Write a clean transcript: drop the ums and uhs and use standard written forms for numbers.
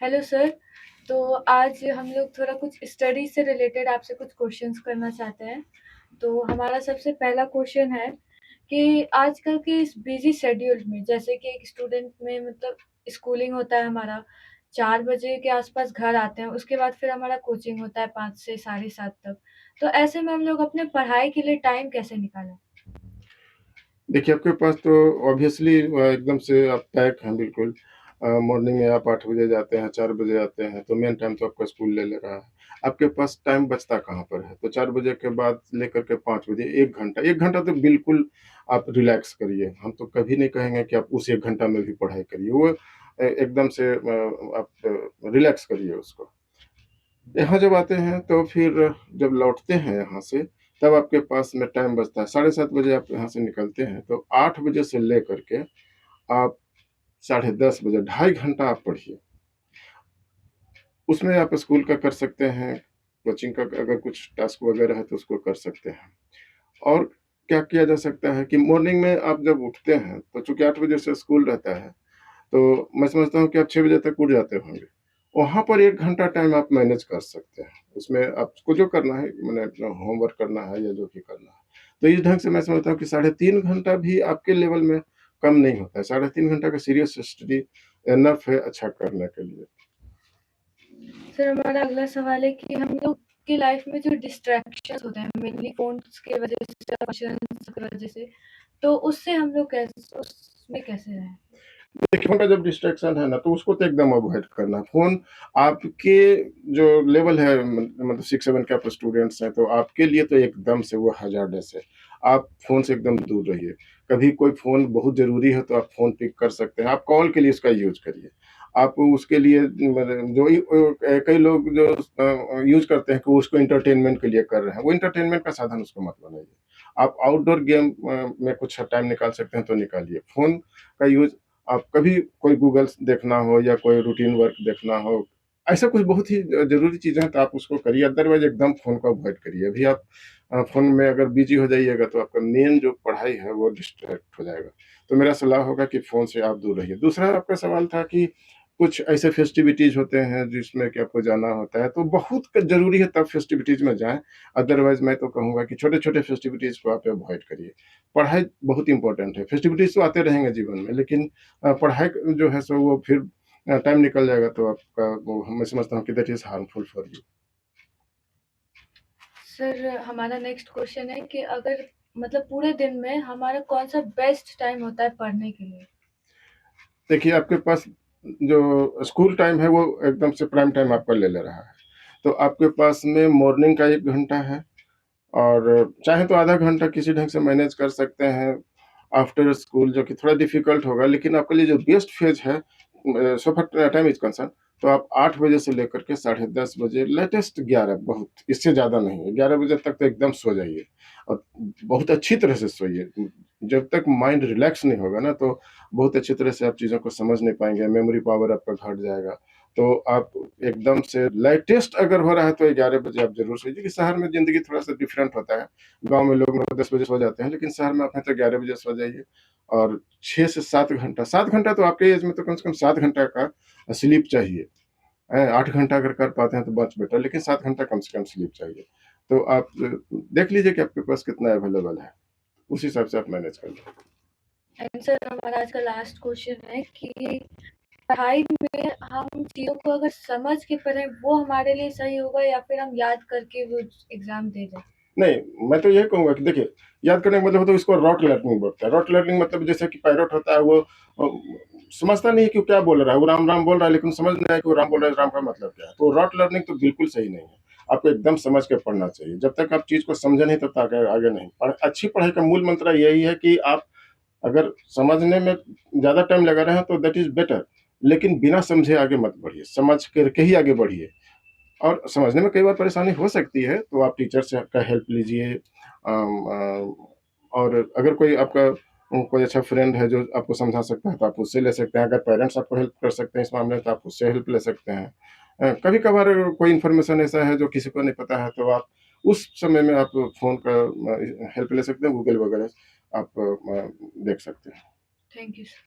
Hello sir. तो आज हम लोग थोड़ा कुछ स्टडी से रिलेटेड आपसे कुछ क्वेश्चंस करना चाहते हैं। तो हमारा सबसे पहला क्वेश्चन है कि आजकल के इस बिजी शेड्यूल में जैसे कि एक स्टूडेंट में मतलब स्कूलिंग होता है हमारा 4 बजे के आसपास घर आते हैं, उसके बाद फिर हमारा कोचिंग होता है 5 से 7:30 तक। तो ऐसे में हम लोग अपने पढ़ाई के लिए टाइम कैसे निकालें? देखिए, आपके पास तो ऑब्वियसली एकदम से आप पैक हैं बिल्कुल। मॉर्निंग में आप 8 बजे जाते हैं, 4 बजे आते हैं, तो मेन टाइम तो आपका स्कूल ले ले रहा है। आपके पास टाइम बचता कहाँ पर है? तो 4 बजे के बाद लेकर के 5 बजे 1 घंटा तो बिल्कुल आप रिलैक्स करिए। हम तो कभी नहीं कहेंगे कि आप उस 1 घंटा में भी पढ़ाई करिए। वो एकदम से आप रिलैक्स करिए उसको। यहाँ जब आते हैं तो फिर जब लौटते हैं यहाँ से, तब आपके पास में टाइम बचता है। 7:30 बजे आप यहाँ से निकलते हैं, तो 8 बजे से लेकर के आप 10:30 बजे 2.5 घंटा आप पढ़िए। उसमें आप स्कूल का कर सकते हैं, कोचिंग का अगर कुछ टास्क वगैरह है तो उसको कर सकते हैं। और क्या किया जा सकता है कि मॉर्निंग में आप जब उठते हैं, तो चूँकि 8 बजे से स्कूल रहता है, तो मैं समझता हूँ कि आप 6 बजे तक उठ जाते होंगे। वहाँ पर 1 घंटा टाइम आप मैनेज कर सकते हैं। उसमें आपको जो करना है माने अपना होमवर्क करना है या जो भी करना है। तो इस ढंग से मैं समझता हूँ कि साढ़े 3 घंटा भी आपके लेवल में कम नहीं होता है। साढ़े 3 घंटा का सीरियस स्टडी इनफ है अच्छा करने के लिए। सर हमारा अगला सवाल है कि हम लोग की लाइफ में जो डिस्ट्रैक्शंस होते हैं मेनली फ़ोन्स की वज़ह से, क्वेश्चंस की वज़ह से, तो उससे हम लोग कैसे उसमें कैसे रहें? देखिए, फ़ोन का जब डिस्ट्रैक्शन है ना, तो उसको तो एकदम अवॉइड करना। फ़ोन आपके जो लेवल है मतलब 6-7 के आप स्टूडेंट्स हैं, तो आपके लिए तो एकदम से वो हैज़ार्डस है। आप फ़ोन से एकदम दूर रहिए। कभी कोई फ़ोन बहुत ज़रूरी है, तो आप फ़ोन पिक कर सकते हैं। आप कॉल के लिए उसका यूज़ करिए। आप उसके लिए जो कई लोग जो यूज़ करते हैं कि वो उसको एंटरटेनमेंट के लिए कर रहे हैं, वो एंटरटेनमेंट का साधन उसको मत बनाइए। आप आउटडोर गेम में कुछ टाइम निकाल सकते हैं, तो निकालिए। फ़ोन का यूज़ आप कभी कोई गूगल्स देखना हो या कोई रूटीन वर्क देखना हो, ऐसा कुछ बहुत ही ज़रूरी चीज़ें हैं तो आप उसको करिए, अदरवाइज़ एकदम फ़ोन को अवॉइड करिए। अभी आप फ़ोन में अगर बिज़ी हो जाइएगा तो आपका मेन जो पढ़ाई है वो डिस्ट्रैक्ट हो जाएगा। तो मेरा सलाह होगा कि फ़ोन से आप दूर रहिए। दूसरा आपका सवाल था कि कुछ ऐसे फेस्टिविटीज़ होते हैं जिसमें कि आपको जाना होता है, तो बहुत ज़रूरी है तब फेस्टिविटीज़ में जाएँ, अदरवाइज़ मैं तो कहूँगा कि छोटे-छोटे फेस्टिविटीज़ को आप अवॉइड करिए। पढ़ाई बहुत इम्पोर्टेंट है, फेस्टिविटीज़ तो आते रहेंगे जीवन में, लेकिन पढ़ाई जो है सो वो फिर टाइम निकल जाएगा तो आपका वो मैं समझता हूँ कि that is harmful for you. Sir हमारा नेक्स्ट क्वेश्चन है कि अगर मतलब पूरे दिन में हमारा कौन-सा बेस्ट टाइम होता है पढ़ने के लिए? देखिए, आपके पास जो स्कूल टाइम है वो एकदम से प्राइम टाइम आपका ले ले रहा है। तो आपके पास में मॉर्निंग का 1 घंटा है और चाहे तो आधा घंटा किसी ढंग से मैनेज कर सकते हैं आफ्टर स्कूल, जो कि थोड़ा डिफ़िकल्ट होगा, लेकिन आपके लिए जो बेस्ट फ़ेज़ है सो फar टाइम इज़ कंसर्न्ड, तो आप 8 बजे से लेकर के साढ़े 10 बजे, लेटेस्ट 11, बहुत इससे ज़्यादा नहीं है। 11 बजे तक तो एकदम सो जाइए और बहुत अच्छी तरह से सोइए। जब तक माइंड रिलैक्स नहीं होगा ना, तो बहुत अच्छी तरह से आप चीज़ों को समझ नहीं पाएँगे, मेमोरी पावर आपका घट जाएगा। तो आप एकदम से लेटेस्ट अगर हो रहा है तो 11 बजे आप ज़रूर सोइए, क्योंकि शहर में ज़िंदगी थोड़ा-सा डिफरेंट होता है। गाँव में लोग 9-10 बजे सो जाते हैं, लेकिन शहर में आप हैं तो 11 बजे सो जाइए और 6 से 7 घंटा, 7 घंटा तो आपके एज में तो कम से कम 7 घंटा का स्लीप चाहिए। 8 घंटा अगर कर पाते हैं तो मच बेटर, लेकिन 7 घंटा कम से कम स्लीप चाहिए। तो आप देख लीजिए कि आपके पास कितना अवेलेबल है, उस हिसाब से आप मैनेज कर लें। एंड सर हमारा आज का लास्ट क्वेश्चन है कि पढ़ाई में हम चीज़ों को अगर समझ के पढ़ें वो हमारे लिए सही होगा या फिर हम याद करके वो एग्ज़ाम दे दें? नहीं, मैं तो यही कहूँगा कि देखिए, याद करने का मतलब होता है इसको रॉट लर्निंग बोलते हैं। रॉट लर्निंग मतलब जैसे कि पैरॉट होता है, वो अ, समझता नहीं है कि वो क्या बोल रहा है। वो राम-राम बोल रहा है, लेकिन समझ नहीं आया कि वो राम बोल रहा है, राम का मतलब क्या है। तो रॉट लर्निंग तो बिल्कुल सही नहीं है। आपको एकदम समझ के पढ़ना चाहिए। जब तक आप चीज़ को समझे नहीं तब तक आगे आगे नहीं। अच्छी पढ़ाई का मूल मंत्र यही है कि आप अगर समझने में ज़्यादा टाइम लगा रहे हैं तो दैट इज़ बेटर, लेकिन बिना समझे आगे मत बढ़िए। समझ कर के ही आगे बढ़िए। और समझने में कई बार परेशानी हो सकती है, तो आप टीचर से का हेल्प लीजिए। और अगर कोई आपका कोई अच्छा फ्रेंड है जो आपको समझा सकता है, तो आप उससे ले सकते हैं। अगर पेरेंट्स आपको हेल्प कर सकते हैं इस मामले में, तो आप उससे हेल्प ले सकते हैं। कभी-कभार कोई इन्फॉर्मेशन ऐसा है जो किसी को नहीं पता है, तो आप उस समय में आप फ़ोन का हेल्प ले सकते हैं, गूगल वगैरह आप देख सकते हैं। Thank you sir.